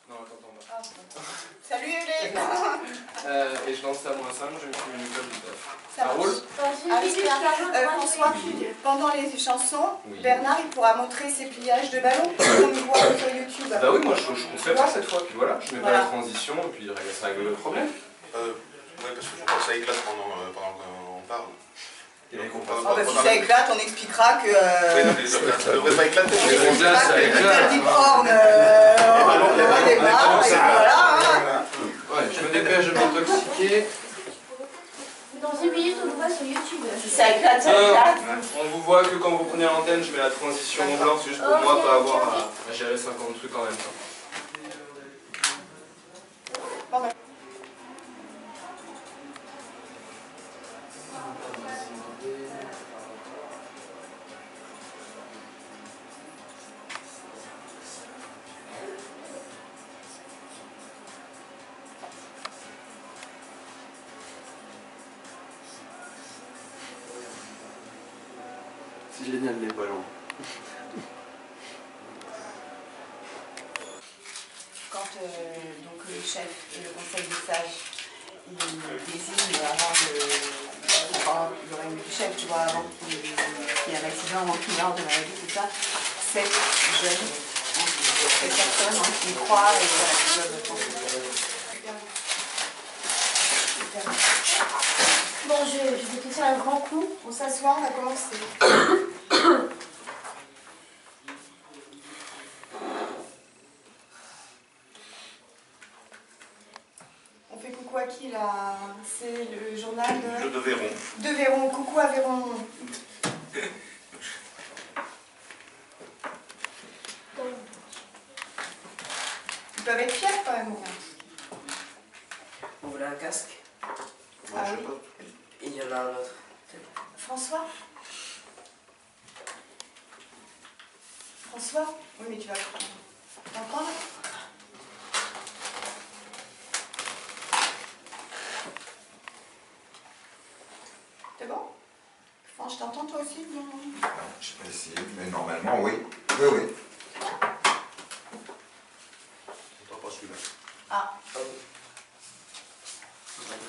Non, attends. Ah, bon. Salut les Et je lance à -5, je me suis mis une colle du taf. Ça roule. François, Oui. pendant les chansons, Oui. Bernard il pourra montrer ses pliages de ballon comme il voit sur YouTube. Bah oui, moi je comptais pas cette fois, puis voilà, je mets pas Voilà. la transition, et puis ça règle le problème. Ouais, parce que je crois que ça éclate pendant qu'on parle. Ah bah si ça éclate, on expliquera que... Oui, non, mais ça devrait pas éclater. Bon, là, ça éclate. Deep Horn, on démarre, et voilà. Ouais, je me dépêche de m'intoxiquer. Dans une minute, on le voit sur YouTube. Si ça éclate, ça éclate. On vous voit que quand vous prenez l'antenne, je mets la transition en blanc, c'est juste pour moi pas avoir à gérer 50 trucs en même temps. C'est génial les ballons. Quand donc, le chef et le conseil des sages ils désignent avant le règne du chef, tu vois, avant qu'il y ait un accident, avant qu'il meure de maladie, tout ça, cette jeune, cette personne qui croit et voilà, qui doit penser. Bon, je vais te faire un grand coup. On s'assoit, on va commencer. On fait coucou à qui là? C'est le journal De Véron. de Véron. Coucou à Véron. Ils peuvent être fiers quand même. On voulait un casque. Moi, je sais pas. Et il y en a un autre. François? François? Oui, mais tu vas t'entendre? C'est bon? Enfin, je t'entends toi aussi, non? Je peux essayer, mais normalement, oui. Oui. J'entends pas celui-là. Ah.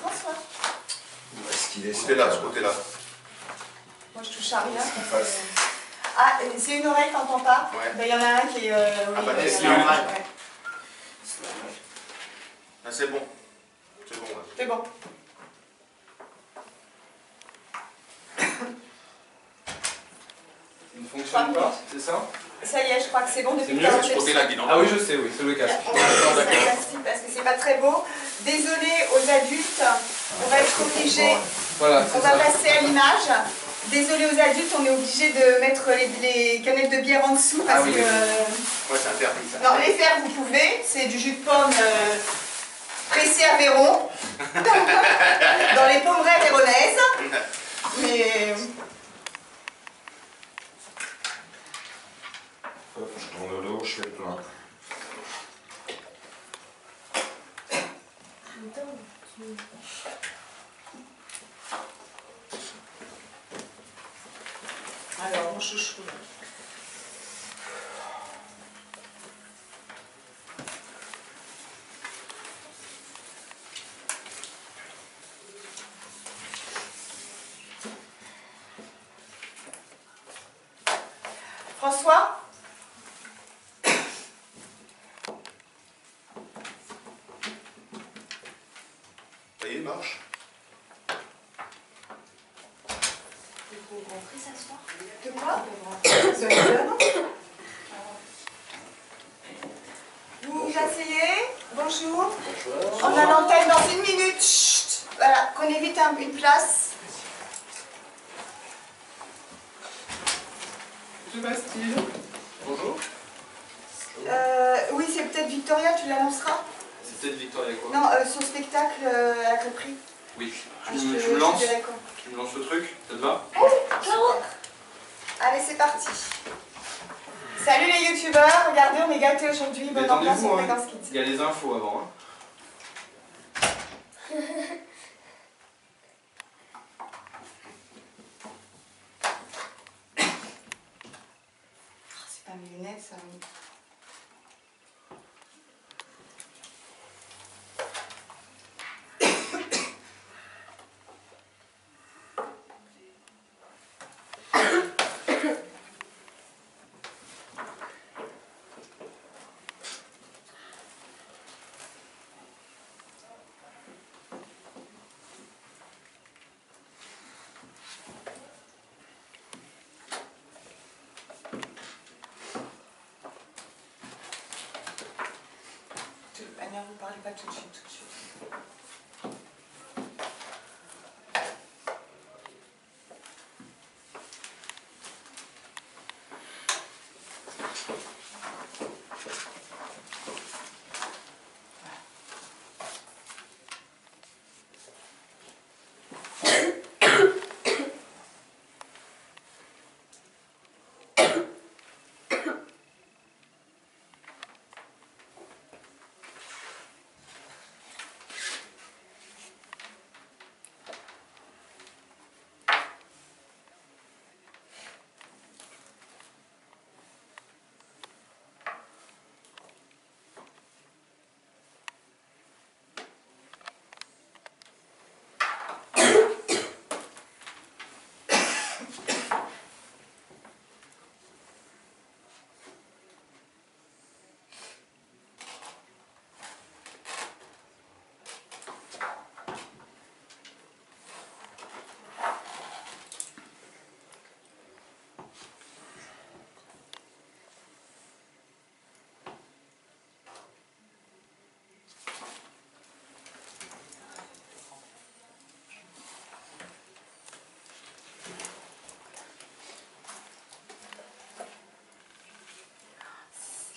François? Où est-ce qu'il est Ce côté-là, ce côté-là. Moi, je touche à rien. Qu'est-ce qu'il fasse? Ah, c'est une oreille, t'entends pas? Ouais. Ben, il y en a un qui est... Ah, bah, oui, c'est il y en a un, normal. ouais. Ah, c'est bon. C'est bon, ouais. C'est bon. Il ne fonctionne pas, c'est ça? Ça y est, je crois que c'est bon depuis C'est tout à mieux, l'heure. Ce côté-là qui est Ah normal. oui, je sais, oui, c'est le casque. On va essayer de plastique parce que c'est pas très beau. Désolé aux adultes, on va être obligé, Voilà, on c'est va ça. passer à l'image. Désolé aux adultes, on est obligé de mettre les canettes de bière en dessous parce Ah oui, que... Ouais, c'est interdit ça. Non, les faire vous pouvez, c'est du jus de pomme pressé à Véron, dans les pommerais véronaises. Mais... Hop, je tourne l'eau, je fais le plein. Alors, mon chouchou. François? Ça y est, il marche. Il faut rentrer s'asseoir. De quoi? De rien. Vous vous asseyez? Bonjour. On a l'antenne dans une minute. Chut. Voilà, prenez vite une place. Sébastien. Bonjour. Oui, c'est peut-être Victoria, tu l'annonceras? C'est peut-être Victoria quoi? Non, son spectacle à la crêperie. Oui. Ah, Tu je me lances? dirai quoi. Tu me lances le truc? Ça te va? Allez, c'est parti. Salut les youtubeurs, regardez, on est gâtés aujourd'hui. Bonne ambiance Détendez-vous, sur hein. Fréquence Kids. Il y a les infos avant. Hein. C'est pas mes lunettes, ça. rien, vous parlez pas tout de suite, tout de suite.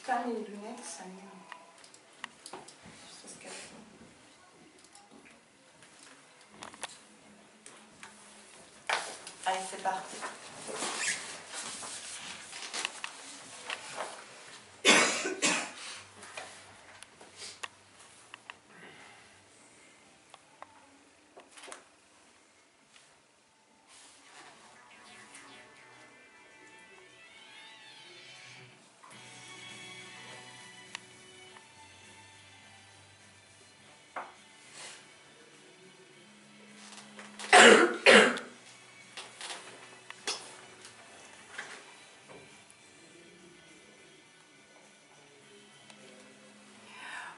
Pas les lunettes, ça me... Je sais ce qu'elle fait. Allez, c'est parti.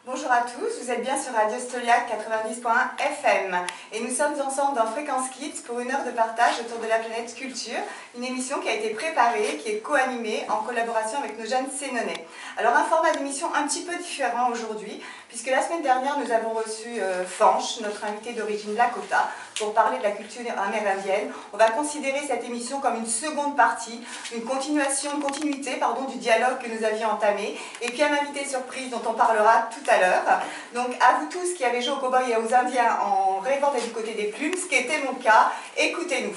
Bonjour à tous, vous êtes bien sur Radio Stoliac 90.1 FM et nous sommes ensemble dans Fréquence Kids pour une heure de partage autour de la planète culture, une émission qui a été préparée, qui est co-animée en collaboration avec nos jeunes Sénonais. Alors un format d'émission un petit peu différent aujourd'hui, puisque la semaine dernière nous avons reçu Fanch, notre invité d'origine Lakota, pour parler de la culture amérindienne. On va considérer cette émission comme une seconde partie, une continuité du dialogue que nous avions entamé, et puis un invité surprise dont on parlera tout à l'heure. Donc à vous tous qui avez joué aux cow-boys et aux indiens en rêvant d'être du côté des plumes, ce qui était mon cas, écoutez-nous.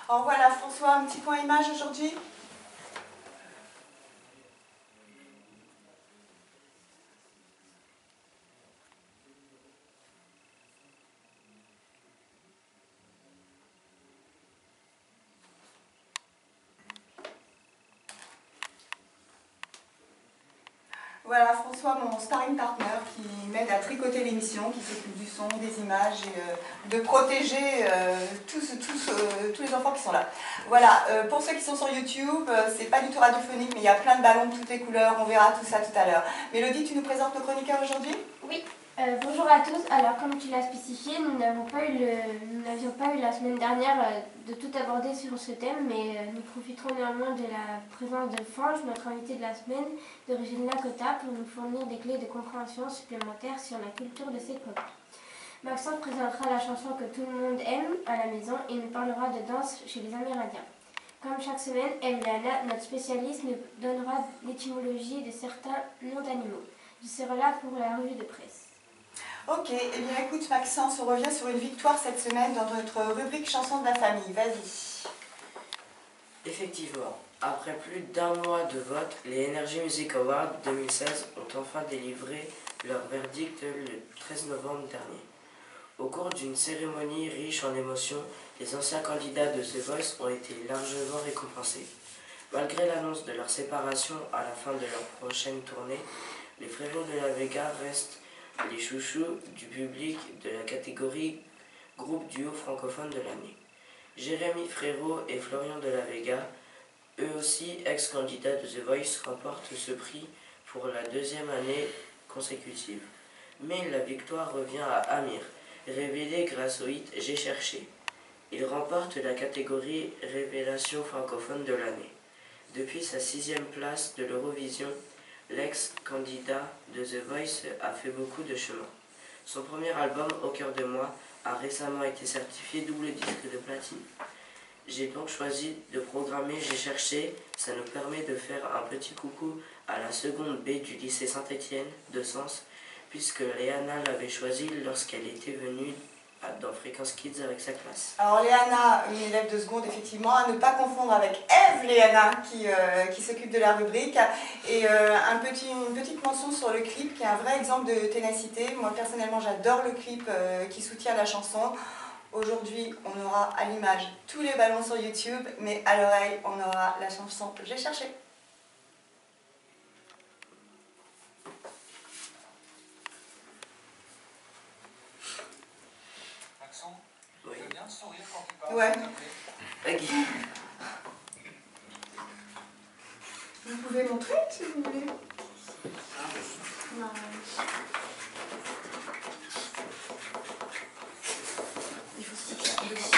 Alors voilà François, un petit point image aujourd'hui. Voilà François, mon sparring partner qui m'aide à tricoter l'émission, qui s'occupe du son, des images et de protéger tous les enfants qui sont là. Voilà, pour ceux qui sont sur YouTube, c'est pas du tout radiophonique, mais il y a plein de ballons de toutes les couleurs, on verra tout ça tout à l'heure. Mélodie, tu nous présentes nos chroniqueurs aujourd'hui ? Oui. Bonjour à tous. Alors, comme tu l'as spécifié, nous n'avions pas eu la semaine dernière de tout aborder sur ce thème, mais nous profiterons néanmoins de la présence de Fanch, notre invité de la semaine d'origine Lakota, pour nous fournir des clés de compréhension supplémentaires sur la culture de ces peuples. Maxence présentera la chanson que tout le monde aime à la maison et nous parlera de danse chez les Amérindiens. Comme chaque semaine, Emiliana, notre spécialiste, nous donnera l'étymologie de certains noms d'animaux. Je serai là pour la revue de presse. Ok, eh bien écoute Maxence, on revient sur une victoire cette semaine dans notre rubrique chanson de la famille, vas-y. Effectivement, après plus d'un mois de vote, les Energy Music Awards 2016 ont enfin délivré leur verdict le 13 novembre dernier. Au cours d'une cérémonie riche en émotions, les anciens candidats de The Voice ont été largement récompensés. Malgré l'annonce de leur séparation à la fin de leur prochaine tournée, les Frérots de la Vega restent les chouchous du public de la catégorie groupe duo francophone de l'année. Jérémy Frérot et Florian de la Vega, eux aussi ex-candidats de The Voice, remportent ce prix pour la deuxième année consécutive. Mais la victoire revient à Amir, révélé grâce au hit J'ai cherché. Il remporte la catégorie Révélation francophone de l'année. Depuis sa 6e place de l'Eurovision, l'ex-candidat de The Voice a fait beaucoup de chemin. Son premier album, Au cœur de moi, a récemment été certifié double disque de platine. J'ai donc choisi de programmer J'ai cherché. Ça nous permet de faire un petit coucou à la seconde B du lycée Saint-Étienne de Sens, puisque Léana l'avait choisi lorsqu'elle était venue dans Fréquence Kids avec sa classe. Alors Léana, une élève de seconde, effectivement, à ne pas confondre avec Eve Léana qui s'occupe de la rubrique. Et une petite mention sur le clip qui est un vrai exemple de ténacité. Moi personnellement j'adore le clip qui soutient la chanson. Aujourd'hui on aura à l'image tous les ballons sur YouTube, mais à l'oreille on aura la chanson J'ai cherché. Oui. Ouais. Ok. Vous pouvez montrer si vous voulez. Non. Il faut se mettre devant.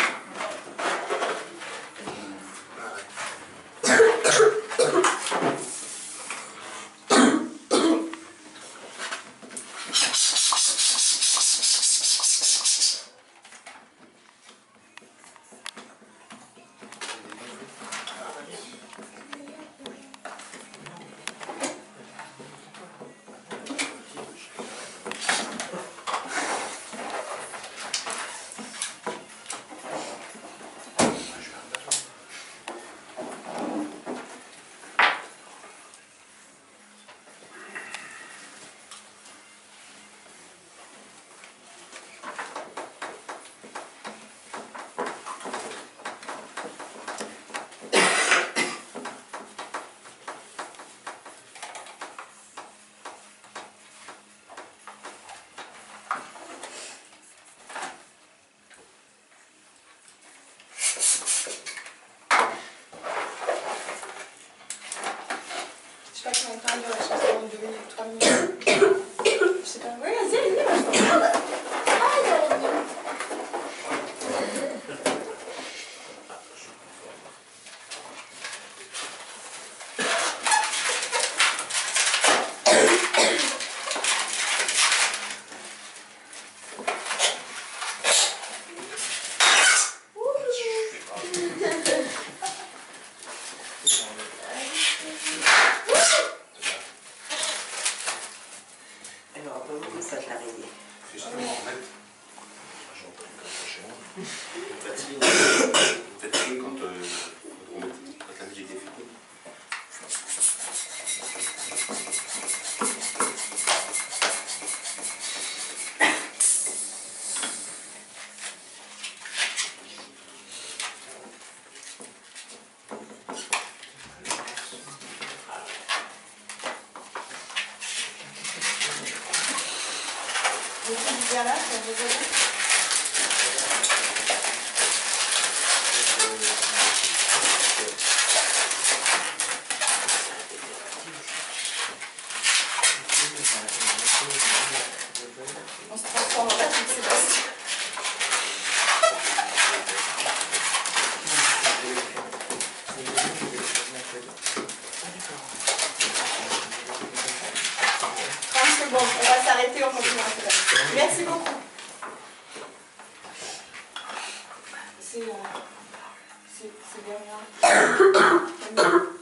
Je sais pas combien de temps dure la chanson, 2 minutes, 3 minutes. Je sais pas. Oui, vas-y, allez-y. Elle n'aura pas beaucoup de pâte l'araignée. Justement, en fait, patine quand la musique est finie. Vous êtes bien là, ça vous va? On se transforme en Patrick Sébastien. Bon, on va s'arrêter, on continue. Merci beaucoup. C'est bien. D'accord.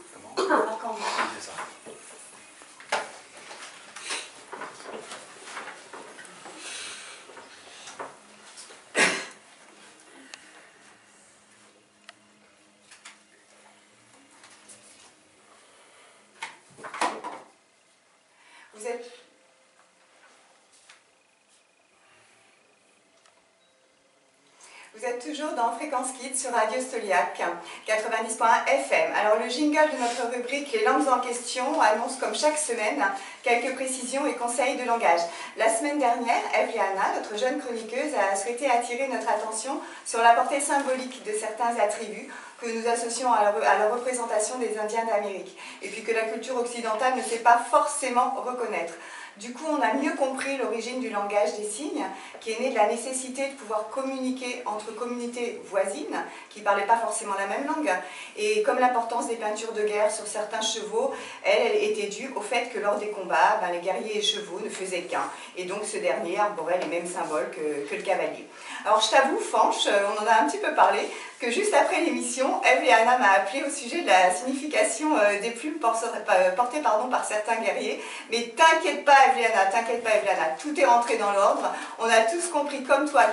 Vous êtes toujours dans Fréquence Kids sur Radio Stoliac 90.1 FM. Alors le jingle de notre rubrique Les langues en question annonce comme chaque semaine quelques précisions et conseils de langage. La semaine dernière, Evliana, notre jeune chroniqueuse, a souhaité attirer notre attention sur la portée symbolique de certains attributs que nous associons à la représentation des Indiens d'Amérique, et puis que la culture occidentale ne sait pas forcément reconnaître. Du coup, on a mieux compris l'origine du langage des signes, qui est né de la nécessité de pouvoir communiquer entre communautés voisines, qui ne parlaient pas forcément la même langue. Et comme l'importance des peintures de guerre sur certains chevaux, elle était due au fait que lors des combats, les guerriers et chevaux ne faisaient qu'un. Et donc ce dernier arborait les mêmes symboles que le cavalier. Alors je t'avoue, Fanch, on en a un petit peu parlé, que juste après l'émission, Eve et Anna m'a appelé au sujet de la signification des plumes portées par certains guerriers. Mais t'inquiète pas, Evliana, tout est rentré dans l'ordre. On a tous compris, comme toi,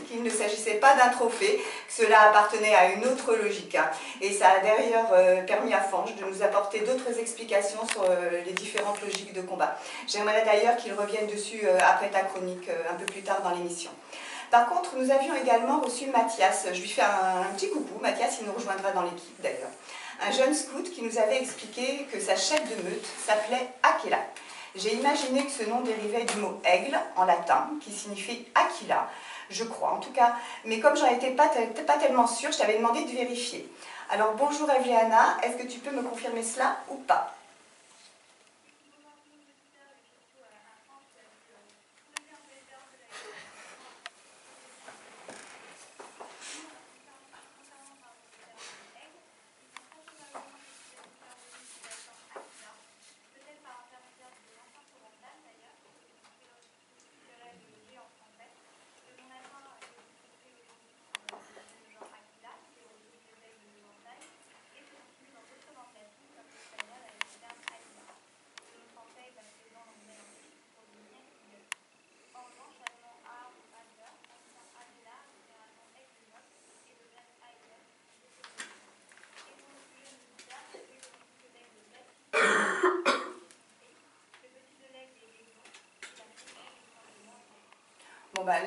qu'il ne s'agissait pas d'un trophée, que cela appartenait à une autre logique. Et ça a d'ailleurs permis à Fanch de nous apporter d'autres explications sur les différentes logiques de combat. J'aimerais d'ailleurs qu'il revienne dessus après ta chronique, un peu plus tard dans l'émission. Par contre, nous avions également reçu Mathias. Je lui fais un petit coucou. Mathias, il nous rejoindra dans l'équipe d'ailleurs. Un jeune scout qui nous avait expliqué que sa chef de meute s'appelait Aquila. J'ai imaginé que ce nom dérivait du mot aigle en latin, qui signifie Aquila, je crois en tout cas. Mais comme j'en étais pas tellement sûre, je t'avais demandé de vérifier. Alors bonjour Evliana, est-ce que tu peux me confirmer cela ou pas ?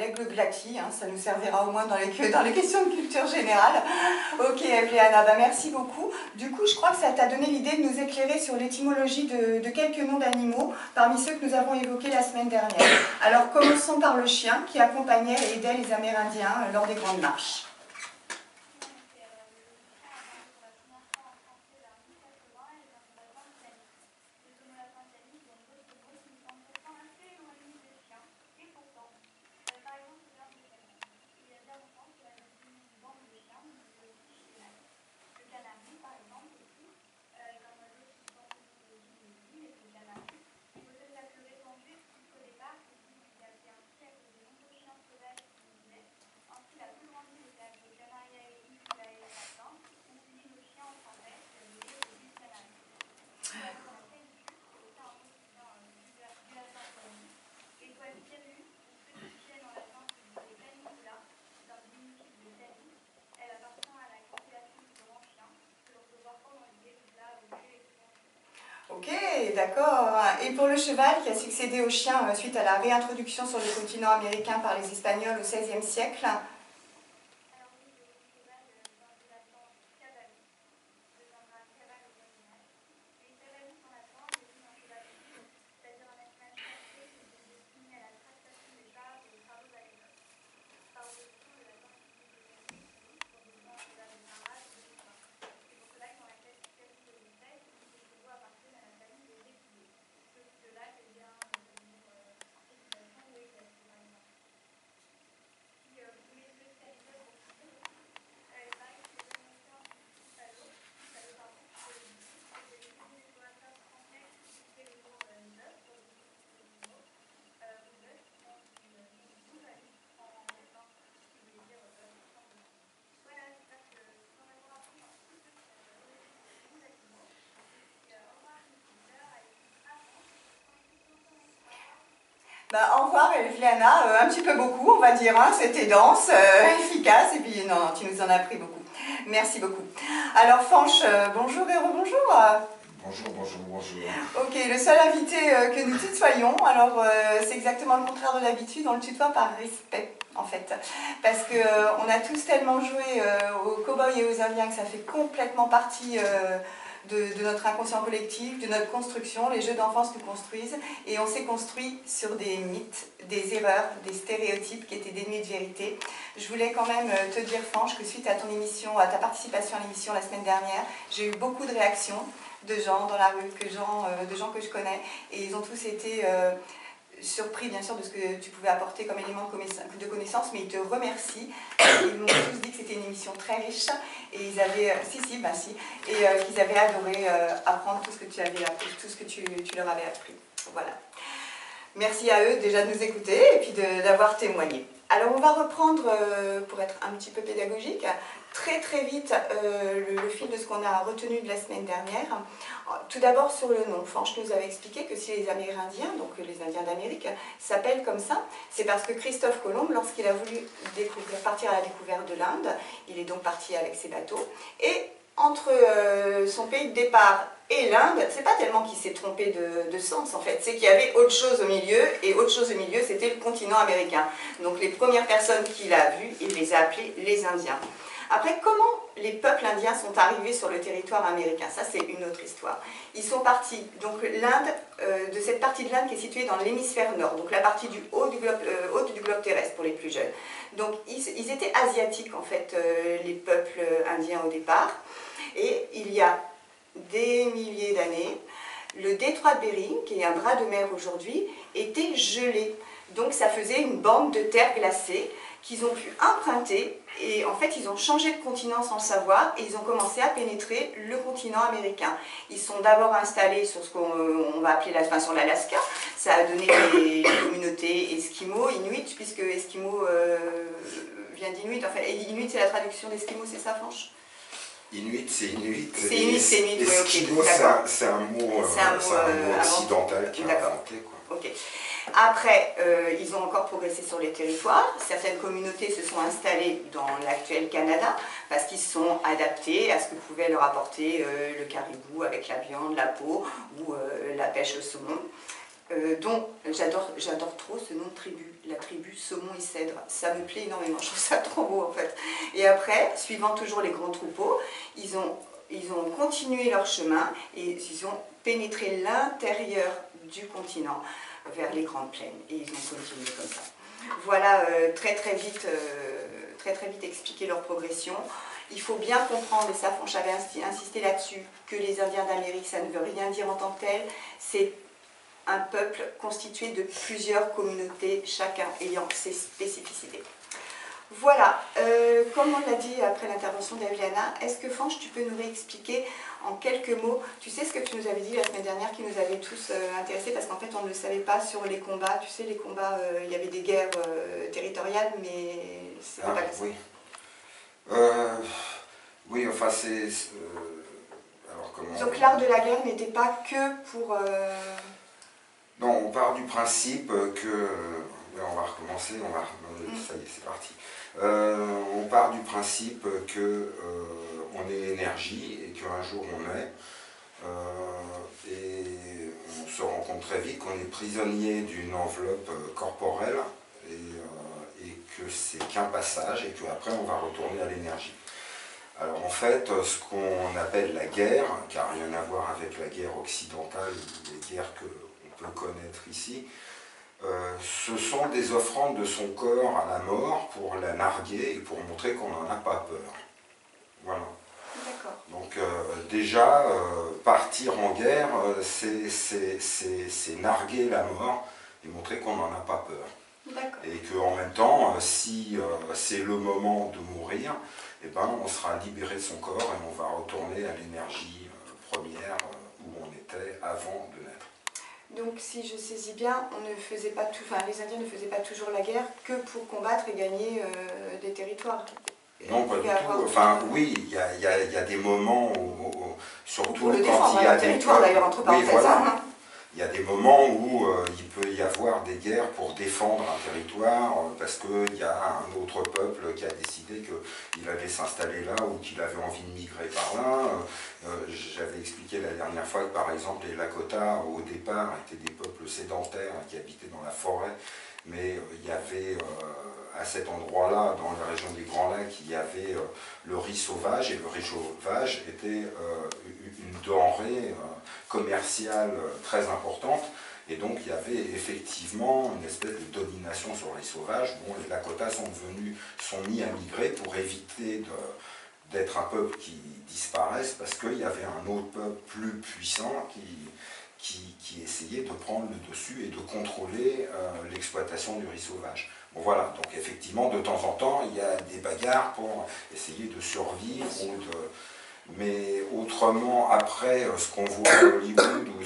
L'aigle glatis, ça nous servira au moins dans les questions de culture générale. Ok, Evliana, merci beaucoup. Du coup, je crois que ça t'a donné l'idée de nous éclairer sur l'étymologie de quelques noms d'animaux parmi ceux que nous avons évoqués la semaine dernière. Alors, commençons par le chien qui accompagnait et aidait les Amérindiens lors des grandes marches. Ok, d'accord. Et pour le cheval qui a succédé au chien suite à la réintroduction sur le continent américain par les Espagnols au XVIe siècle, au revoir Evliana, un petit peu beaucoup on va dire, c'était dense, efficace, et puis non, tu nous en as appris beaucoup. Merci beaucoup. Alors Fanch, bonjour et rebonjour. Bonjour. Ok, le seul invité que nous tutoyons, alors c'est exactement le contraire de l'habitude, on le tutoie par respect. en fait. Parce qu'on a tous tellement joué aux cow-boys et aux indiens que ça fait complètement partie de notre inconscient collectif, de notre construction. Les jeux d'enfance nous construisent et on s'est construit sur des mythes, des erreurs, des stéréotypes qui étaient dénués de vérité. Je voulais quand même te dire, Fange, que suite à ton émission, à ta participation à l'émission la semaine dernière, j'ai eu beaucoup de réactions de gens dans la rue, de gens que je connais, et ils ont tous été surpris bien sûr de ce que tu pouvais apporter comme élément de connaissance, mais ils te remercient. Ils m'ont tous dit que c'était une émission très riche et ils avaient, et qu'ils avaient adoré apprendre tout ce que tu avais appris, tout ce que tu leur avais appris. Voilà. Merci à eux déjà de nous écouter et puis d'avoir témoigné. Alors on va reprendre, pour être un petit peu pédagogique, très très vite le fil de ce qu'on a retenu de la semaine dernière. Tout d'abord sur le nom. Fanch nous avait expliqué que si les Amérindiens, donc les Indiens d'Amérique, s'appellent comme ça, c'est parce que Christophe Colomb, lorsqu'il a voulu partir à la découverte de l'Inde, il est donc parti avec ses bateaux, et entre son pays de départ et l'Inde, c'est pas tellement qu'il s'est trompé de sens en fait, c'est qu'il y avait autre chose au milieu, et autre chose au milieu c'était le continent américain. Donc les premières personnes qu'il a vues, il les a appelées les Indiens. Après, comment les peuples indiens sont arrivés sur le territoire américain? Ça, c'est une autre histoire. Ils sont partis, donc l'Inde, de cette partie de l'Inde qui est située dans l'hémisphère nord, donc la partie du haut du globe terrestre pour les plus jeunes. Donc ils étaient asiatiques en fait, les peuples indiens au départ. Et il y a des milliers d'années, le détroit de Bering, qui est un bras de mer aujourd'hui, était gelé. Donc ça faisait une bande de terre glacée qu'ils ont pu emprunter, et en fait ils ont changé de continent sans le savoir, et ils ont commencé à pénétrer le continent américain. Ils sont d'abord installés sur ce qu'on va appeler sur l'Alaska. Ça a donné les communautés Esquimaux, Inuits, puisque Esquimaux vient d'Inuit. Enfin, Inuit c'est la traduction d'Esquimaux, c'est ça, Fanch? Inuit, c'est Inuit. C'est Inuit, c'est Inuit, oui, ok. Esquimau, c'est un mot occidental qui est inventé, quoi. Ok. Après, ils ont encore progressé sur les territoires. Certaines communautés se sont installées dans l'actuel Canada parce qu'ils se sont adaptés à ce que pouvait leur apporter le caribou avec la viande, la peau ou la pêche au saumon. Dont j'adore trop ce nom de tribu, la tribu saumon et cèdre. Ça me plaît énormément, je trouve ça trop beau en fait. Et après, suivant toujours les grands troupeaux, ils ont continué leur chemin et ils ont pénétré l'intérieur du continent vers les grandes plaines, et ils ont continué comme ça. Voilà très vite expliquer leur progression. Il faut bien comprendre, et ça Fanch avait insisté là-dessus, que les Indiens d'Amérique, ça ne veut rien dire en tant que tel, c'est un peuple constitué de plusieurs communautés, chacun ayant ses spécificités. Voilà, comme on l'a dit après l'intervention d'Aviana, est-ce que Fanch, tu peux nous réexpliquer en quelques mots, tu sais ce que tu nous avais dit la semaine dernière qui nous avait tous intéressés, parce qu'en fait on ne le savait pas sur les combats, tu sais les combats, il y avait des guerres territoriales, mais c'était pas oui. Oui, enfin c'est... alors comment... Donc l'art de la guerre n'était pas que pour... Non, on part du principe que... on va recommencer, ça y est, c'est parti. On part du principe que on est énergie et qu'un jour on est. Et on se rend compte très vite qu'on est prisonnier d'une enveloppe corporelle et que c'est qu'un passage et qu'après on va retourner à l'énergie. Alors en fait, ce qu'on appelle la guerre, qui n'a rien à voir avec la guerre occidentale ou les guerres qu'on peut connaître ici, ce sont des offrandes de son corps à la mort pour la narguer et pour montrer qu'on n'en a pas peur. Voilà. Donc déjà, partir en guerre, c'est narguer la mort et montrer qu'on n'en a pas peur. Et qu'en même temps, si c'est le moment de mourir, eh ben, on sera libéré de son corps et on va retourner à l'énergie première où on était avant de naître. Donc si je saisis bien, on ne faisait pas tout, enfin, les Indiens ne faisaient pas toujours la guerre que pour combattre et gagner des territoires. Non, pas du tout. Enfin, oui, il y a des moments où surtout quand il y a des territoires d'ailleurs entre parenthèses. Oui, voilà. Il y a des moments où il peut y avoir des guerres pour défendre un territoire parce qu'il y a un autre peuple qui a décidé qu'il allait s'installer là ou qu'il avait envie de migrer par là. J'avais expliqué la dernière fois que par exemple les Lakota au départ étaient des peuples sédentaires qui habitaient dans la forêt mais il y avait à cet endroit-là, dans la région des Grands Lacs, il y avait le riz sauvage, et le riz sauvage était une denrée commerciale très importante, et donc il y avait effectivement une espèce de domination sur le riz sauvage. Bon, les Lakotas sont mis à migrer pour éviter d'être un peuple qui disparaisse, parce qu'il y avait un autre peuple plus puissant qui essayait de prendre le dessus et de contrôler l'exploitation du riz sauvage. Bon, voilà, donc effectivement, de temps en temps, il y a des bagarres pour essayer de survivre, mais autrement, après, ce qu'on voit à Hollywood, ou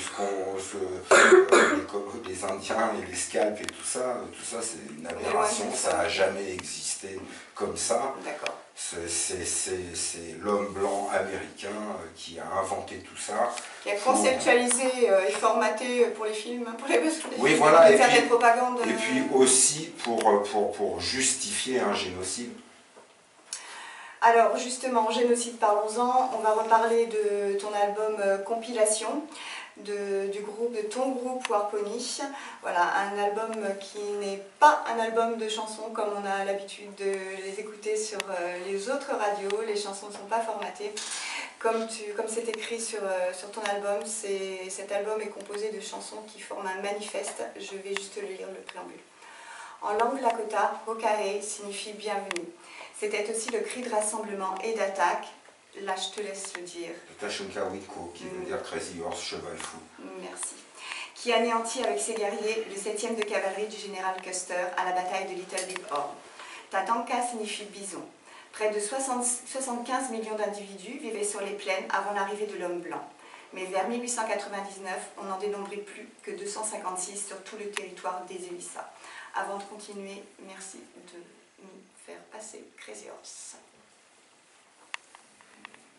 les Indiens et les scalps et tout ça c'est une aberration, ça n'a jamais existé comme ça. D'accord. C'est l'homme blanc américain qui a inventé tout ça. Qui a conceptualisé et formaté pour les films, pour les oui, voilà, certaines propagandes. Et puis aussi pour justifier un génocide. Alors justement, génocide, parlons-en. On va reparler de ton album Compilation, de ton groupe Warpony. Voilà, un album qui n'est pas un album de chansons comme on a l'habitude de les écouter sur les autres radios. Les chansons ne sont pas formatées. Comme c'est écrit sur ton album, cet album est composé de chansons qui forment un manifeste. Je vais juste lire le préambule. En langue lakota, Hokahe signifie bienvenue. C'était aussi le cri de rassemblement et d'attaque. Là, je te laisse le dire. Tashunkawiko, qui veut dire Crazy Horse, cheval fou. Merci. Qui anéantit avec ses guerriers le 7e de cavalerie du général Custer à la bataille de Little Big Horn. Tatanka signifie bison. Près de 75 millions d'individus vivaient sur les plaines avant l'arrivée de l'homme blanc. Mais vers 1899, on n'en dénombrait plus que 256 sur tout le territoire des Elissa. Avant de continuer, merci de nous faire passer Crazy Horse.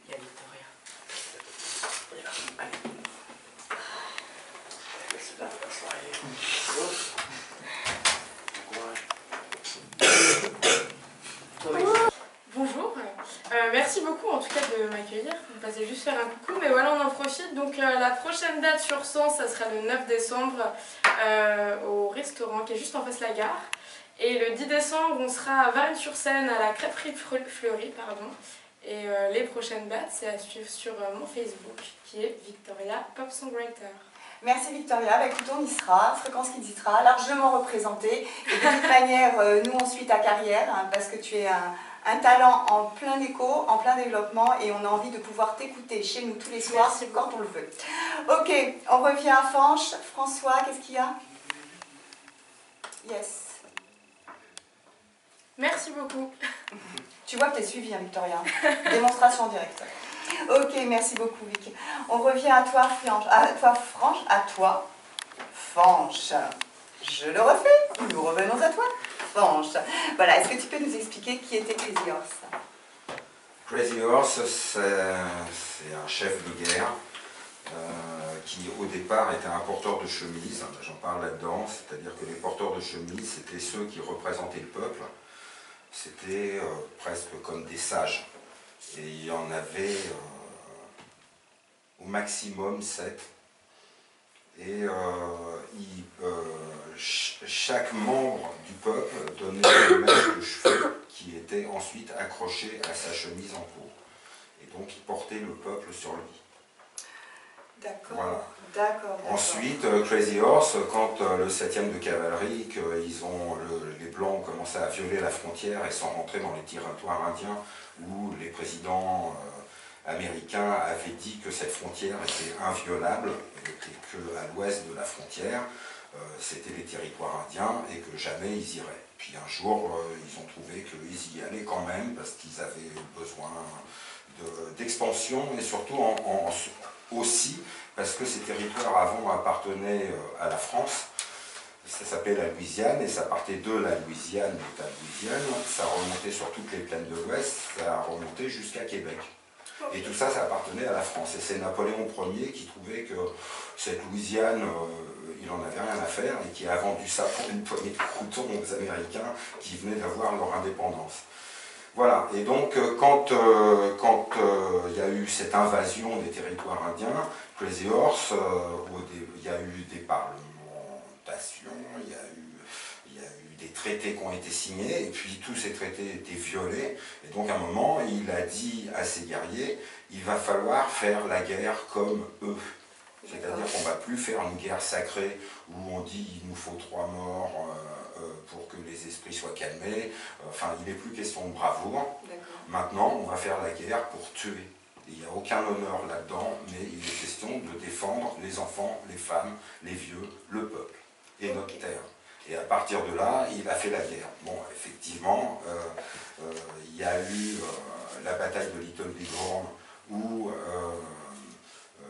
Il y a Victoria. On y va, allez. C'est là, la soirée. Bon courage. Bonjour, merci beaucoup en tout cas de m'accueillir. Vous passez juste faire un coucou, mais voilà, on en profite. Donc la prochaine date sur 100, ça sera le 9 décembre au restaurant qui est juste en face de la gare. Et le 10 décembre, on sera à Varennes-sur-Seine à la crêperie Fleury, pardon. Et les prochaines dates, c'est à suivre sur mon Facebook qui est Victoria Pop Songwriter. Merci Victoria, bah, écoute, on y sera, Fréquence Kids y sera, largement représentée. Et de toute manière, nous on suit ta carrière, hein, parce que tu es un talent en plein écho, en plein développement, et on a envie de pouvoir t'écouter chez nous tous les soirs, quand on le veut. Ok, on revient à Fanche. François, qu'est-ce qu'il y a? Yes. Merci beaucoup. Tu vois que tu es suivi, hein, Victoria. Démonstration en direct. Ok, merci beaucoup, Vic. On revient à toi, Fanche. Je le refais. Nous revenons à toi, Fanche. Voilà, est-ce que tu peux nous expliquer qui était Crazy Horse? Crazy Horse, c'est un chef de guerre qui, au départ, était un porteur de chemise. J'en parle là-dedans, c'est-à-dire que les porteurs de chemise, c'était ceux qui représentaient le peuple. C'était presque comme des sages. Et il y en avait au maximum 7. Et chaque membre du peuple donnait une mèche de cheveux qui était ensuite accrochée à sa chemise en peau. Et donc il portait le peuple sur lui. D'accord. Voilà. D'accord. Ensuite, Crazy Horse, quand le 7e de cavalerie, les Blancs ont commencé à violer la frontière et sont rentrés dans les territoires indiens où les présidents américains avaient dit que cette frontière était inviolable et qu'à l'ouest de la frontière, c'était les territoires indiens et que jamais ils iraient. Puis un jour, ils ont trouvé qu'ils y allaient quand même parce qu'ils avaient besoin d'expansion et surtout aussi parce que ces territoires avant appartenaient à la France. Ça s'appelait la Louisiane et ça partait de la Louisiane, l'État de Louisiane, ça remontait sur toutes les plaines de l'Ouest, ça a remonté jusqu'à Québec. Et tout ça, ça appartenait à la France. Et c'est Napoléon Ier qui trouvait que cette Louisiane, il n'en avait rien à faire et qui a vendu ça pour une poignée de croutons aux Américains qui venaient d'avoir leur indépendance. Voilà, et donc quand il y a eu cette invasion des territoires indiens, Crazy Horse, il y a eu des parlementations, il y a eu traités qui ont été signés, et puis tous ces traités étaient violés. Et donc à un moment, il a dit à ses guerriers, il va falloir faire la guerre comme eux. C'est-à-dire qu'on ne va plus faire une guerre sacrée où on dit il nous faut 3 morts pour que les esprits soient calmés. Enfin, il n'est plus question de bravoure. Maintenant, on va faire la guerre pour tuer. Il n'y a aucun honneur là-dedans, mais il est question de défendre les enfants, les femmes, les vieux, le peuple et notre terre. Et à partir de là, il a fait la guerre. Bon, effectivement, il y a eu la bataille de Little Bighorn où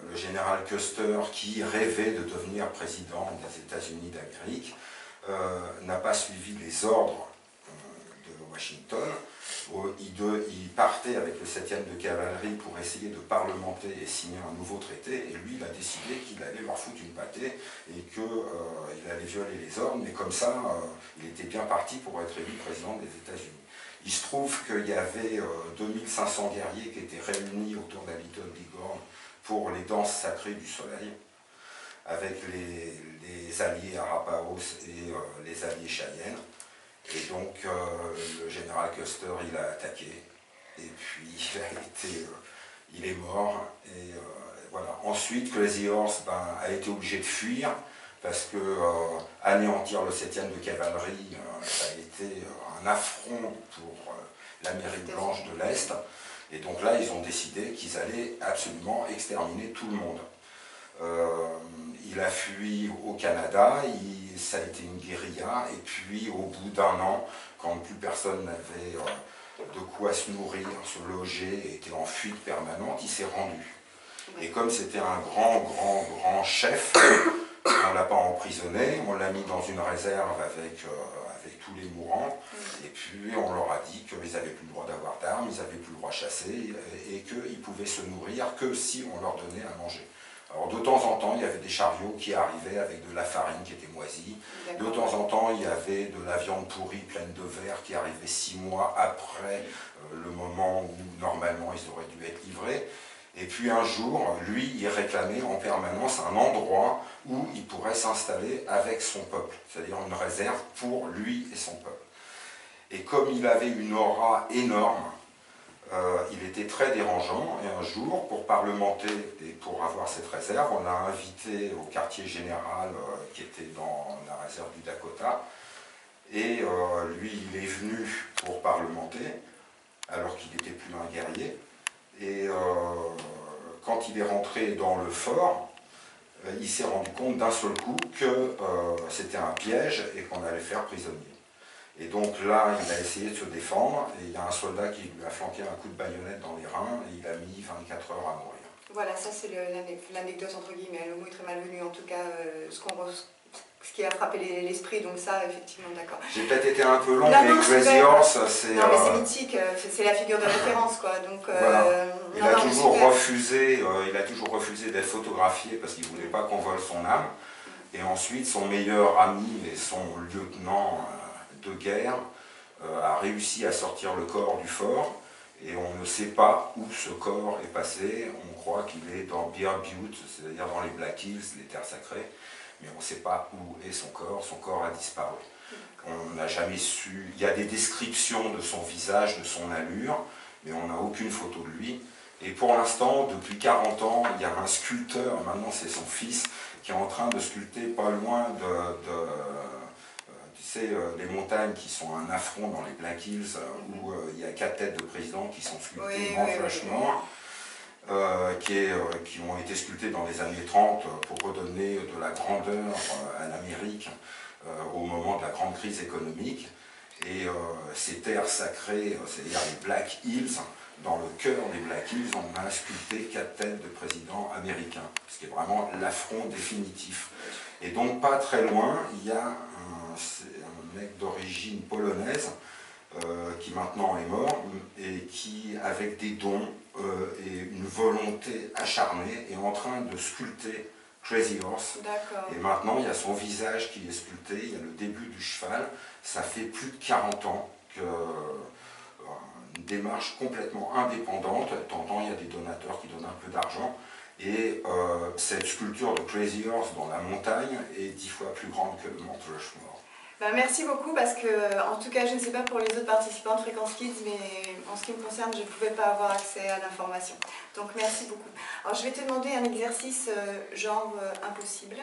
le général Custer, qui rêvait de devenir président des États-Unis d'Amérique, n'a pas suivi les ordres de Washington. Il partait avec le 7e de cavalerie pour essayer de parlementer et signer un nouveau traité, et lui, il a décidé qu'il allait leur foutre une pâtée et qu'il allait violer les ordres, mais comme ça, il était bien parti pour être élu président des États-Unis. Il se trouve qu'il y avait 2500 guerriers qui étaient réunis autour de la Little Bighorn pour les danses sacrées du soleil, avec les alliés Arapaos et les alliés Cheyennes. Et donc le général Custer, il a attaqué, et puis il est mort. Et voilà. Ensuite, Crazy Horse a été obligé de fuir, parce que anéantir le 7e de cavalerie, ça a été un affront pour l'Amérique blanche de l'Est. Et donc là, ils ont décidé qu'ils allaient absolument exterminer tout le monde. Il a fui au Canada, ça a été une guérilla, et puis au bout d'un an, quand plus personne n'avait de quoi se nourrir, se loger, était en fuite permanente, il s'est rendu. Et comme c'était un grand chef, on ne l'a pas emprisonné, on l'a mis dans une réserve avec tous les mourants, et puis on leur a dit qu'ils n'avaient plus le droit d'avoir d'armes, ils n'avaient plus le droit de chasser, et qu'ils pouvaient se nourrir que si on leur donnait à manger. Alors de temps en temps, il y avait des chariots qui arrivaient avec de la farine qui était moisie. De temps en temps, il y avait de la viande pourrie pleine de vers qui arrivait 6 mois après le moment où normalement ils auraient dû être livrés. Et puis un jour, lui, il réclamait en permanence un endroit où il pourrait s'installer avec son peuple, c'est-à-dire une réserve pour lui et son peuple. Et comme il avait une aura énorme, il était très dérangeant, et un jour, pour parlementer et pour avoir cette réserve, on l'a invité au quartier général qui était dans la réserve du Dakota, et lui, il est venu pour parlementer, alors qu'il n'était plus un guerrier, et quand il est rentré dans le fort, il s'est rendu compte d'un seul coup que c'était un piège et qu'on allait faire prisonnier. Et donc là, il a essayé de se défendre, et il y a un soldat qui lui a flanqué un coup de baïonnette dans les reins, et il a mis 24 heures à mourir. Voilà, ça c'est l'anecdote entre guillemets, le mot est très malvenu, en tout cas, ce qui a frappé l'esprit, donc ça, effectivement, d'accord. J'ai peut-être été un peu long, mais Crazy Horse, c'est... Non, mais c'est mythique, c'est la figure de référence, quoi, donc... Voilà. Il a toujours refusé d'être photographié, parce qu'il ne voulait pas qu'on vole son âme, et ensuite, son meilleur ami et son lieutenant de guerre a réussi à sortir le corps du fort, et on ne sait pas où ce corps est passé. On croit qu'il est dans Bear Butte, c'est-à-dire dans les Black Hills, les terres sacrées, mais on ne sait pas où est son corps a disparu. On n'a jamais su, il y a des descriptions de son visage, de son allure, mais on n'a aucune photo de lui. Et pour l'instant, depuis 40 ans, il y a un sculpteur, maintenant c'est son fils, qui est en train de sculpter pas loin les montagnes qui sont un affront dans les Black Hills, où il y a 4 têtes de présidents qui sont sculptées, Mount Rushmore, qui ont été sculptées dans les années 30 pour redonner de la grandeur à l'Amérique au moment de la grande crise économique. Et ces terres sacrées, c'est-à-dire les Black Hills, dans le cœur des Black Hills, on a sculpté 4 têtes de présidents américains, ce qui est vraiment l'affront définitif. Et donc pas très loin, il y a un mec d'origine polonaise qui maintenant est mort, et qui, avec des dons et une volonté acharnée, est en train de sculpter Crazy Horse. Et maintenant, il y a son visage qui est sculpté, il y a le début du cheval. Ça fait plus de 40 ans que une démarche complètement indépendante. De temps en temps, il y a des donateurs qui donnent un peu d'argent. Et cette sculpture de Crazy Horse dans la montagne est 10 fois plus grande que le Mount Rushmore. Merci beaucoup parce que, en tout cas, je ne sais pas pour les autres participants de Fréquence Kids, mais en ce qui me concerne, je ne pouvais pas avoir accès à l'information. Donc merci beaucoup. Alors je vais te demander un exercice genre impossible.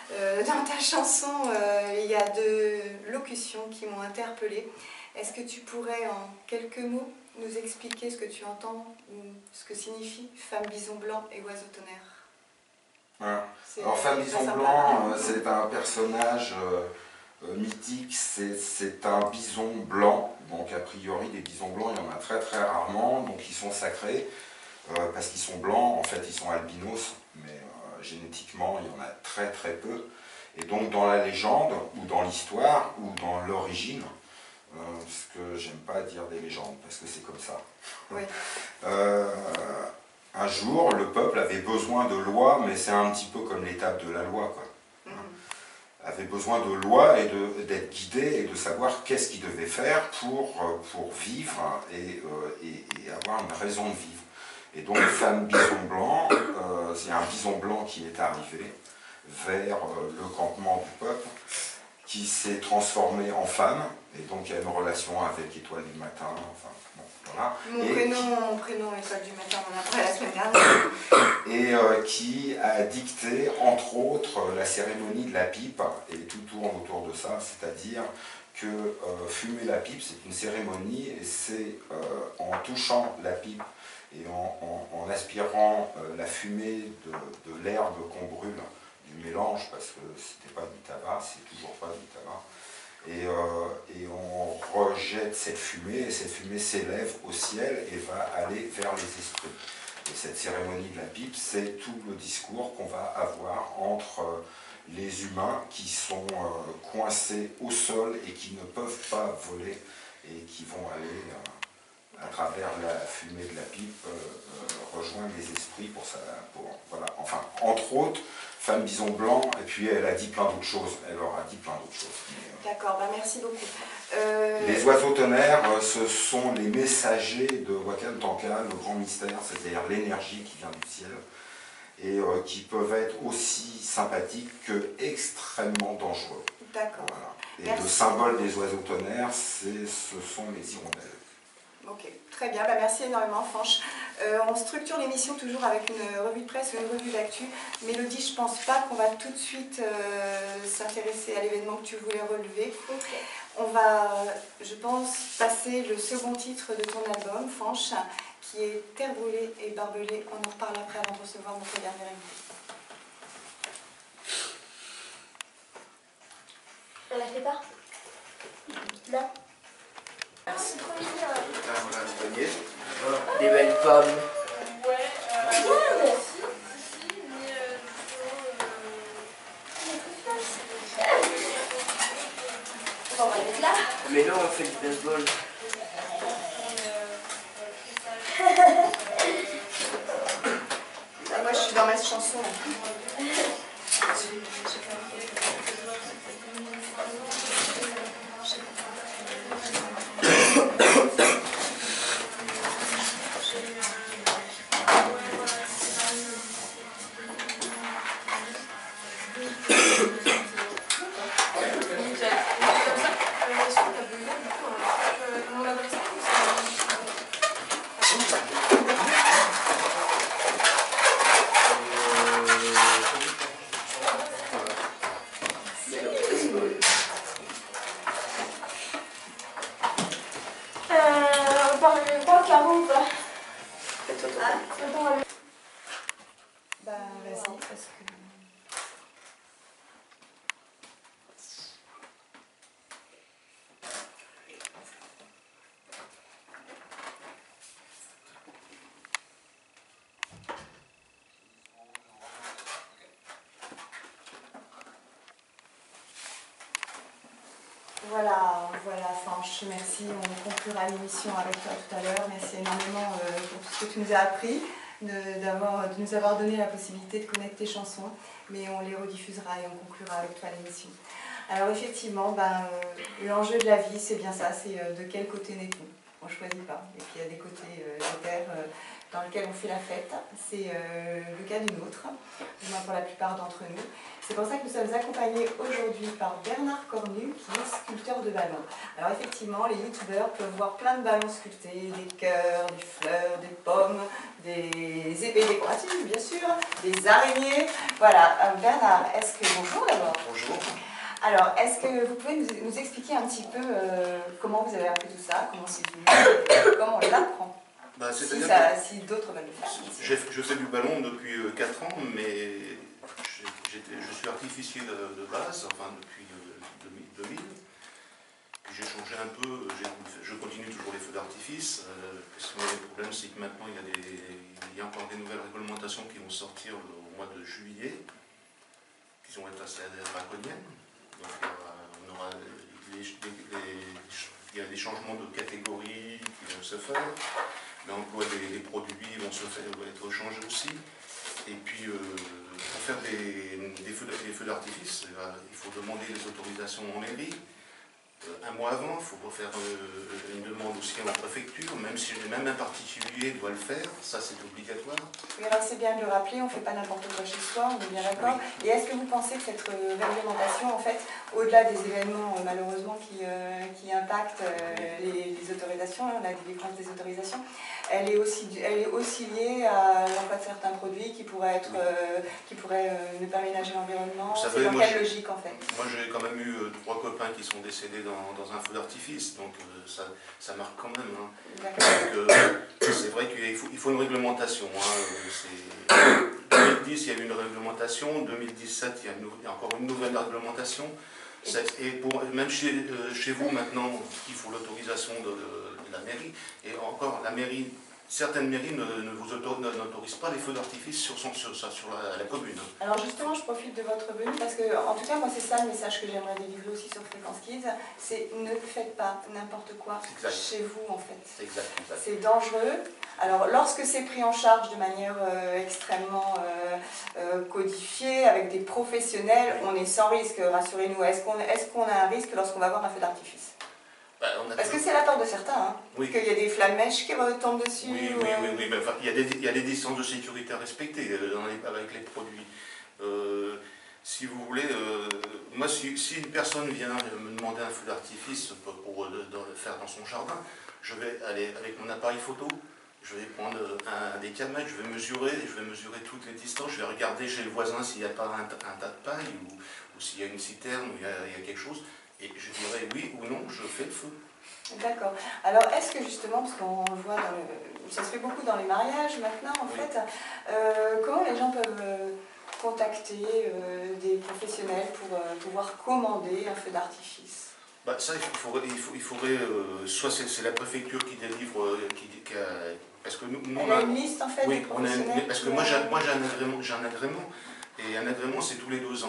Dans ta chanson, il y a 2 locutions qui m'ont interpellée. Est-ce que tu pourrais en quelques mots nous expliquer ce que tu entends ou ce que signifie femme bison blanc et oiseau tonnerre? Voilà. Alors Femme Bison Blanc, c'est un personnage mythique, c'est un bison blanc, donc a priori des bisons blancs il y en a très très rarement, donc ils sont sacrés, parce qu'ils sont blancs, en fait ils sont albinos, mais génétiquement il y en a très très peu, et donc dans la légende, ou dans l'histoire, ou dans l'origine, parce que j'aime pas dire des légendes, parce que c'est comme ça. Oui. Un jour, le peuple avait besoin de lois, mais c'est un petit peu comme l'étape de la loi, quoi. Avait besoin de lois et d'être guidé et de savoir qu'est-ce qu'il devait faire pour vivre et avoir une raison de vivre. Et donc, femme bison blanc, c'est un bison blanc qui est arrivé vers le campement du peuple, qui s'est transformé en femme, et donc il y a une relation avec Étoile du matin, enfin, bon, voilà. Mon prénom Étoile du matin, on en a parlé la semaine dernière. Et qui a dicté, entre autres, la cérémonie de la pipe, et tout tourne autour de ça, c'est-à-dire que fumer la pipe, c'est une cérémonie, et c'est en touchant la pipe et en aspirant la fumée de l'herbe qu'on brûle, du mélange, parce que c'était pas du tabac, c'est toujours pas du tabac, et on rejette cette fumée, et cette fumée s'élève au ciel et va aller vers les esprits. Et cette cérémonie de la pipe, c'est tout le discours qu'on va avoir entre les humains qui sont coincés au sol et qui ne peuvent pas voler, et qui vont aller, à travers la fumée de la pipe, rejoindre les esprits voilà. Enfin, entre autres, Femme Bison Blanc, et puis elle a dit plein d'autres choses, elle leur a dit plein d'autres choses. D'accord, merci beaucoup. Les oiseaux tonnerres, ce sont les messagers de Wakan Tanka, le grand mystère, c'est-à-dire l'énergie qui vient du ciel, et qui peuvent être aussi sympathiques que extrêmement dangereux. D'accord. Voilà. Et le symbole des oiseaux tonnerres, ce sont les hirondelles. Ok, très bien, merci énormément Fanche. On structure l'émission toujours avec une revue de presse ou une revue d'actu. Mélodie, je pense pas qu'on va tout de suite s'intéresser à l'événement que tu voulais relever. Okay. On va, je pense, passer le second titre de ton album, Fanche, qui est Terre brûlée et barbelée. On en reparle après avant de recevoir notre dernière invité. On la fait pas? Non. Merci. Des belles pommes. Ouais, si, On va mettre là. Mais là, on fait du baseball. Moi, je suis dans ma chanson. On parle de quoi, Caro, ou pas? Bah, vas-y, parce que... Voilà, Fanche, merci. On conclura l'émission avec toi tout à l'heure. Merci énormément pour tout ce que tu nous as appris, de nous avoir donné la possibilité de connaître tes chansons, mais on les rediffusera et on conclura avec toi l'émission. Alors effectivement, l'enjeu de la vie, c'est bien ça, c'est de quel côté naît-on? On ne choisit pas. Et puis il y a des côtés de terre dans lequel on fait la fête. C'est le cas du nôtre, du moins pour la plupart d'entre nous. C'est pour ça que nous sommes accompagnés aujourd'hui par Bernard Cornu, qui est sculpteur de ballons. Alors effectivement, les youtubeurs peuvent voir plein de ballons sculptés, des cœurs, des fleurs, des pommes, des épées décoratives, bien sûr, des araignées. Voilà, Bernard, bonjour d'abord. Bonjour. Alors, est-ce que vous pouvez nous expliquer un petit peu comment vous avez appris tout ça, comment c'est venu, comment on l'apprend, Bah, si d'autres veulent le faire. Je fais du ballon depuis 4 ans, mais je suis artificier de base, enfin depuis 2000. Puis j'ai changé un peu, je continue toujours les feux d'artifice, parce que le problème c'est que maintenant il y a encore des nouvelles réglementations qui vont sortir au mois de juillet, qui vont être assez draconiennes. Donc il y a des changements de catégorie qui vont se faire, l'emploi des produits vont être changés aussi. Et puis pour faire des feux d'artifice, il faut demander les autorisations en mairie. Un mois avant, il faut faire une demande aussi à la préfecture, même un particulier doit le faire, ça c'est obligatoire. Oui, alors c'est bien de le rappeler, on ne fait pas n'importe quoi chez soi, on est bien d'accord. Oui. Et est-ce que vous pensez que cette réglementation, en fait, au-delà des événements malheureusement qui impactent les autorisations, la délivrance des autorisations, elle est aussi liée à l'emploi de certains produits qui pourraient ne pas ménager l'environnement? C'est dans quelle logique en fait? Moi j'ai quand même eu 3 copains qui sont décédés dans un feu d'artifice, donc ça marque quand même. Hein. C'est vrai qu'il faut une réglementation. Hein. 2010 il y a eu une réglementation, en 2017 il y a encore une nouvelle réglementation. Et même chez vous maintenant, il faut l'autorisation de la mairie, et encore la mairie. Certaines mairies n'autorisent pas les feux d'artifice sur la commune. Alors justement, je profite de votre venue parce que, en tout cas, moi c'est ça le message que j'aimerais délivrer aussi sur Fréquence Kids, c'est ne faites pas n'importe quoi chez vous en fait. C'est exact. C'est dangereux. Alors lorsque c'est pris en charge de manière extrêmement codifiée, avec des professionnels, on est sans risque, rassurez-nous. Est-ce qu'on a un risque lorsqu'on va avoir un feu d'artifice? Parce que c'est la peur de certains, hein, qu'il y a des flammes mèches qui retombent dessus. Oui, mais enfin, il y a des distances de sécurité à respecter avec les produits. Si vous voulez, moi si une personne vient me demander un feu d'artifice pour le faire dans son jardin, je vais aller avec mon appareil photo, je vais prendre des camètres, je vais mesurer toutes les distances, je vais regarder chez le voisin s'il n'y a pas un tas de paille ou s'il y a une citerne ou il y a quelque chose. Et je dirais oui ou non, je fais le feu. D'accord. Alors, est-ce que justement, parce qu'on le voit, ça se fait beaucoup dans les mariages maintenant, en fait, comment les gens peuvent contacter des professionnels pour pouvoir commander un feu d'artifice? Ça, il faudrait soit c'est la préfecture qui délivre, parce que nous on a une liste, en fait, oui, des professionnels. Parce que moi j'ai un agrément, et un agrément c'est tous les 2 ans.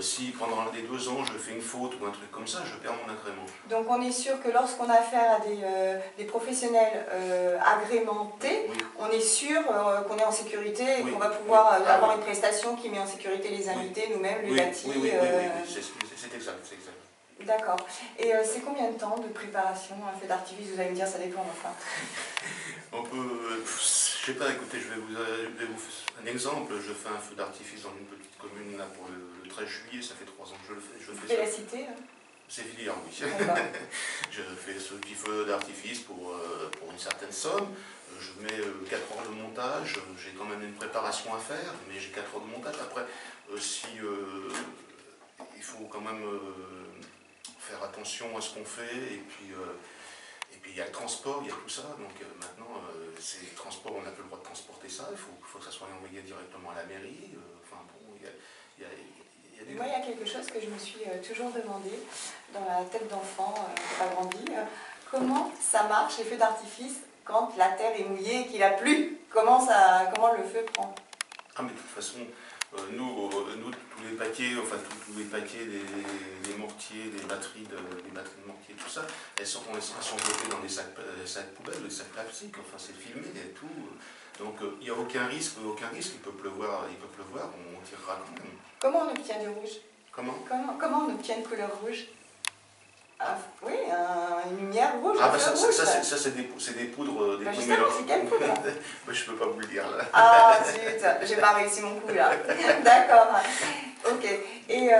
Si pendant les 2 ans je fais une faute ou un truc comme ça, je perds mon agrément. Donc on est sûr que lorsqu'on a affaire à des professionnels agrémentés, oui. On est sûr qu'on est en sécurité et qu'on va pouvoir avoir une prestation qui met en sécurité les invités, nous-mêmes, les bâtis. Oui, c'est exact. D'accord. Et c'est combien de temps de préparation un feu d'artifice? Vous allez me dire, ça dépend enfin. On peut, je sais pas, écoutez, je vais vous un exemple. Je fais un feu d'artifice dans une petite commune là pour le 13 juillet, ça fait 3 ans que je le fais. Vous pouvez la citer hein? C'est Villiers, oui. Je fais ce petit feu d'artifice pour une certaine somme. Je mets 4 heures de montage, j'ai quand même une préparation à faire, mais j'ai 4 heures de montage. Après, il faut quand même faire attention à ce qu'on fait, et puis il y a le transport, il y a tout ça, donc maintenant, c'est le transport, on n'a plus le droit de transporter ça, il faut que ça soit envoyé directement à la mairie, enfin bon, il y a des... Moi, il y a quelque chose que je me suis toujours demandé, dans la tête d'enfant qui n'a pas grandi, comment ça marche, les feux d'artifice, quand la terre est mouillée et qu'il a plu, comment le feu prend? Ah mais de toute façon, nous tous les paquets, enfin tous les paquets, les mortiers, les batteries de mortiers, tout ça, elles sont bloquées dans des sacs poubelles, des sacs plastiques, enfin c'est filmé et tout. Donc il n'y a aucun risque, il peut pleuvoir, on tirera quand même. Comment on obtient du rouge? Comment on obtient une couleur rouge? Oui, une lumière rouge. Ah, bah ça, rouge, c'est des poudres, des bah poudres justement, mélangées. c'est quelle poudre? Mais je peux pas vous le dire là. Ah, zut, j'ai pas réussi mon coup là. D'accord. Ok. Et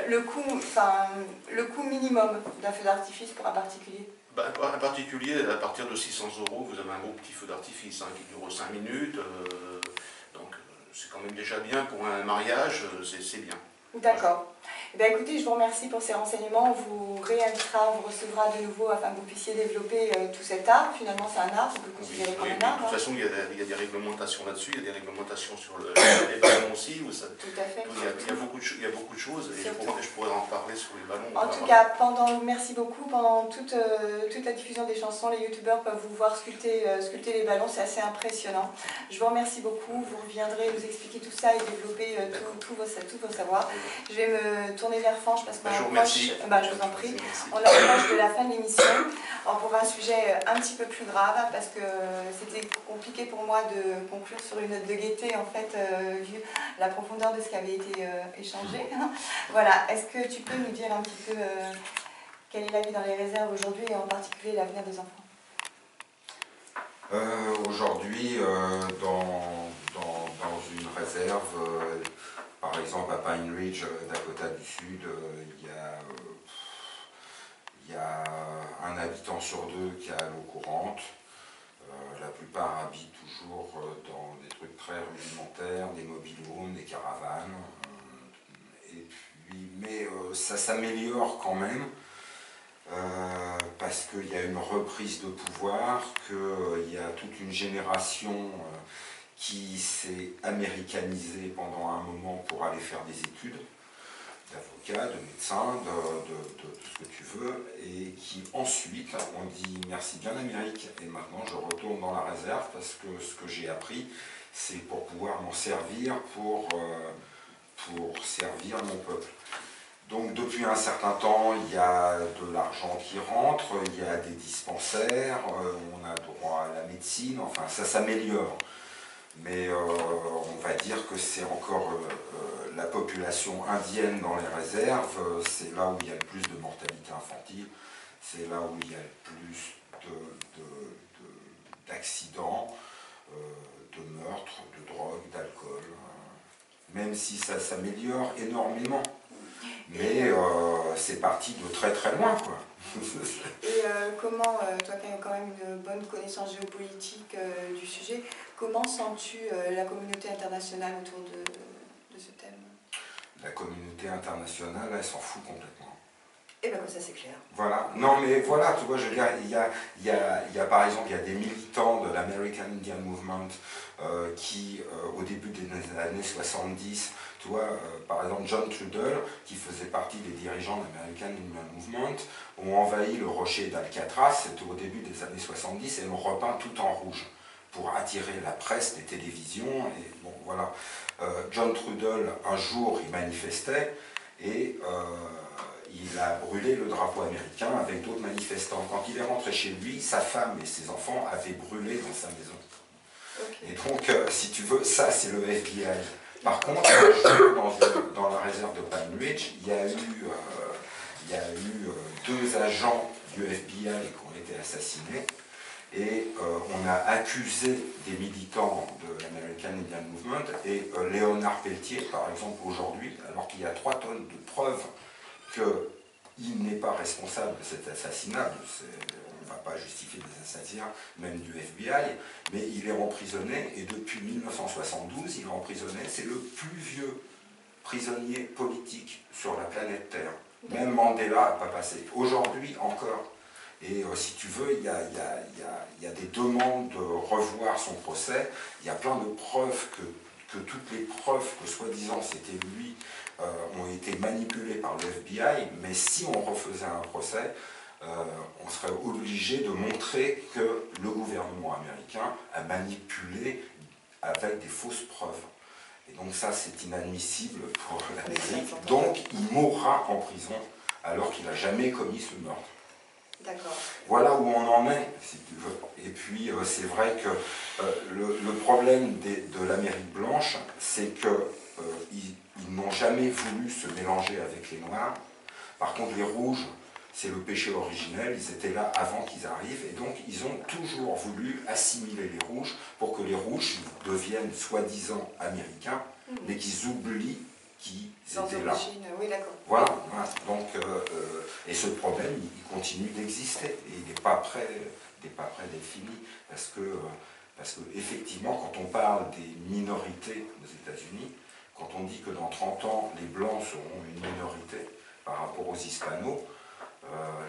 le coût minimum d'un feu d'artifice pour un particulier? Bah, un particulier, à partir de 600 €, vous avez un beau petit feu d'artifice qui dure 5 minutes. Donc c'est quand même déjà bien pour un mariage, c'est bien. D'accord. Eh bien, écoutez, je vous remercie pour ces renseignements. On vous réinvitera, on vous recevra de nouveau afin que vous puissiez développer tout cet art. Finalement, c'est un art, on peut le considérer comme un art. De toute façon, il y a des réglementations là-dessus, il y a des réglementations sur les ballons aussi. Tout à fait. Il y a beaucoup de choses et je pourrais en parler sur les ballons. En tout cas, merci beaucoup. Pendant toute la diffusion des chansons, les youtubeurs peuvent vous voir sculpter les ballons, c'est assez impressionnant. Je vous remercie beaucoup. Vous reviendrez nous expliquer tout ça et développer tous vos savoirs. Je vais me tourner vers Fange parce qu'on approche, je vous en prie, on approche de la fin de l'émission. Pour un sujet un petit peu plus grave, parce que c'était compliqué pour moi de conclure sur une note de gaieté, en fait, vu la profondeur de ce qui avait été échangé. Voilà, est-ce que tu peux nous dire un petit peu quelle est la vie dans les réserves aujourd'hui et en particulier l'avenir des enfants? Aujourd'hui, dans une réserve, par exemple à Pine Ridge, Dakota du Sud, il y a un habitant sur deux qui a l'eau courante. La plupart habitent toujours dans des trucs très rudimentaires, des mobil-homes, des caravanes. Mais ça s'améliore quand même. Parce qu'il y a une reprise de pouvoir, qu'il y a toute une génération qui s'est américanisée pendant un moment pour aller faire des études, d'avocat, de médecin, de tout ce que tu veux, et qui ensuite ont dit merci bien l'Amérique, et maintenant je retourne dans la réserve parce que ce que j'ai appris, c'est pour pouvoir m'en servir pour servir mon peuple. Donc depuis un certain temps, il y a de l'argent qui rentre, il y a des dispensaires, on a droit à la médecine, enfin ça s'améliore. Mais on va dire que c'est encore la population indienne dans les réserves, c'est là où il y a le plus de mortalité infantile, c'est là où il y a le plus d'accidents, de meurtres, de drogue, d'alcool, même si ça s'améliore énormément. Mais c'est parti de très très loin, quoi. Et comment, toi qui as quand même une bonne connaissance géopolitique du sujet, comment sens-tu la communauté internationale autour de ce thème? La communauté internationale, elle s'en fout complètement. Eh bien comme ça c'est clair. Voilà, non mais voilà, tu vois, je veux dire, il y a par exemple, il y a des militants de l'American Indian Movement qui, au début des années 70, tu vois, par exemple John Trudell, qui faisait partie des dirigeants de l'American Indian Movement, ont envahi le rocher d'Alcatraz, c'était au début des années 70, et l'ont repeint tout en rouge, pour attirer la presse, les télévisions, et bon, voilà. John Trudell, un jour, il manifestait, et il a brûlé le drapeau américain avec d'autres manifestants. Quand il est rentré chez lui, sa femme et ses enfants avaient brûlé dans sa maison. Okay. Et donc, si tu veux, ça c'est le FBI. Par contre, dans la réserve de Pine Ridge, il y a eu 2 agents du FBI qui ont été assassinés. Et on a accusé des militants de l'American Indian Movement et Léonard Peltier, par exemple, aujourd'hui, alors qu'il y a 3 tonnes de preuves qu'il n'est pas responsable de cet assassinat, on ne va pas justifier des assassinats, même du FBI, mais il est emprisonné, et depuis 1972, il est emprisonné, c'est le plus vieux prisonnier politique sur la planète Terre. Même Mandela n'a pas passé. Aujourd'hui encore. Et si tu veux, il y a des demandes de revoir son procès, il y a plein de preuves que toutes les preuves que soi-disant c'était lui ont été manipulées par le FBI, mais si on refaisait un procès, on serait obligé de montrer que le gouvernement américain a manipulé avec des fausses preuves. Et donc ça c'est inadmissible pour l'Amérique, donc il mourra en prison alors qu'il n'a jamais commis ce meurtre. Voilà où on en est, si tu veux. Et puis c'est vrai que le problème de l'Amérique blanche, c'est qu'ils n'ont jamais voulu se mélanger avec les Noirs. Par contre, les Rouges, c'est le péché originel, ils étaient là avant qu'ils arrivent, et donc ils ont toujours voulu assimiler les rouges pour que les rouges deviennent soi-disant américains, mais qu'ils oublient qu'ils étaient là. Oui, d'accord. Voilà, voilà. Donc, et ce problème, il continue d'exister, et il n'est pas prêt d'être fini, parce que effectivement, quand on parle des minorités aux États-Unis, quand on dit que dans 30 ans, les Blancs seront une minorité par rapport aux Hispanos,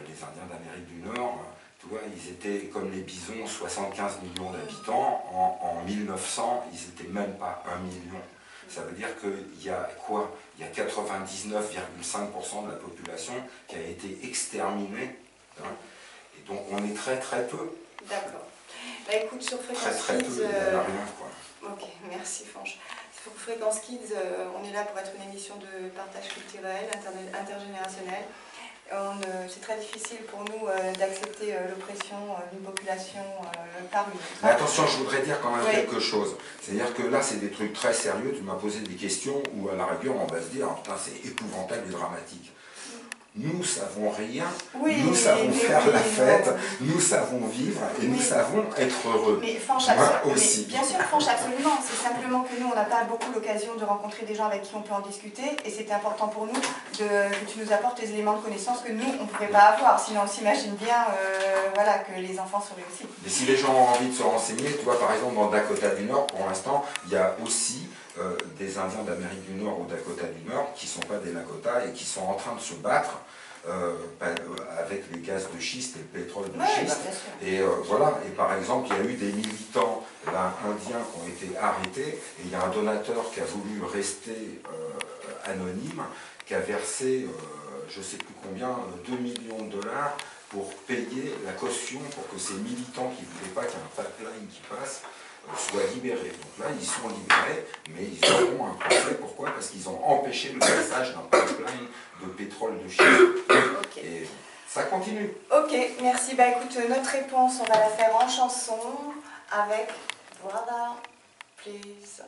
les Indiens d'Amérique du Nord, tu vois, ils étaient comme les bisons, 75 millions d'habitants. En 1900, ils n'étaient même pas 1 million. Ça veut dire qu'il y a quoi? Il y a 99,5% de la population qui a été exterminée. Hein, et donc on est très très peu. D'accord. Bah écoute, sur Fréquence Très Kids... peu, il n'y en a rien, quoi. Ok, merci Fanche. Sur Fréquence Kids, on est là pour être une émission de partage culturel, intergénérationnel. C'est très difficile pour nous d'accepter l'oppression d'une population par une autre. Mais attention, je voudrais dire quand même Oui. quelque chose. C'est-à-dire que là, c'est des trucs très sérieux. Tu m'as posé des questions où, à la rigueur, on va se dire, putain, c'est épouvantable et dramatique. Nous savons rien, Oui, nous savons faire oui, la fête, non. nous savons vivre et nous Oui. savons être heureux. Mais Fanche, Moi aussi. bien sûr, Fanche, absolument. C'est simplement que nous, on n'a pas beaucoup l'occasion de rencontrer des gens avec qui on peut en discuter. Et c'était important pour nous que tu nous apportes les éléments de connaissance que nous, on ne pouvait pas avoir. Sinon, on s'imagine bien voilà, que les enfants seraient aussi. Mais si les gens ont envie de se renseigner, tu vois, par exemple, dans le Dakota du Nord, pour l'instant, il y a aussi des Indiens d'Amérique du Nord au Dakota du Nord qui ne sont pas des Lakota et qui sont en train de se battre avec les gaz de schiste et le pétrole de schiste. Et voilà, et par exemple, il y a eu des militants là, indiens qui ont été arrêtés, et il y a un donateur qui a voulu rester anonyme, qui a versé, je ne sais plus combien, 2 millions de dollars pour payer la caution pour que ces militants qui ne voulaient pas qu'il y ait un pipeline qui passe soient libérés. Donc là, ils sont libérés, mais ils auront un procès. Pourquoi? Parce qu'ils ont empêché le passage d'un pipeline de pétrole de schiste. Okay. Et ça continue. Ok, merci. Bah écoute, notre réponse, on va la faire en chanson avec Brother, Please.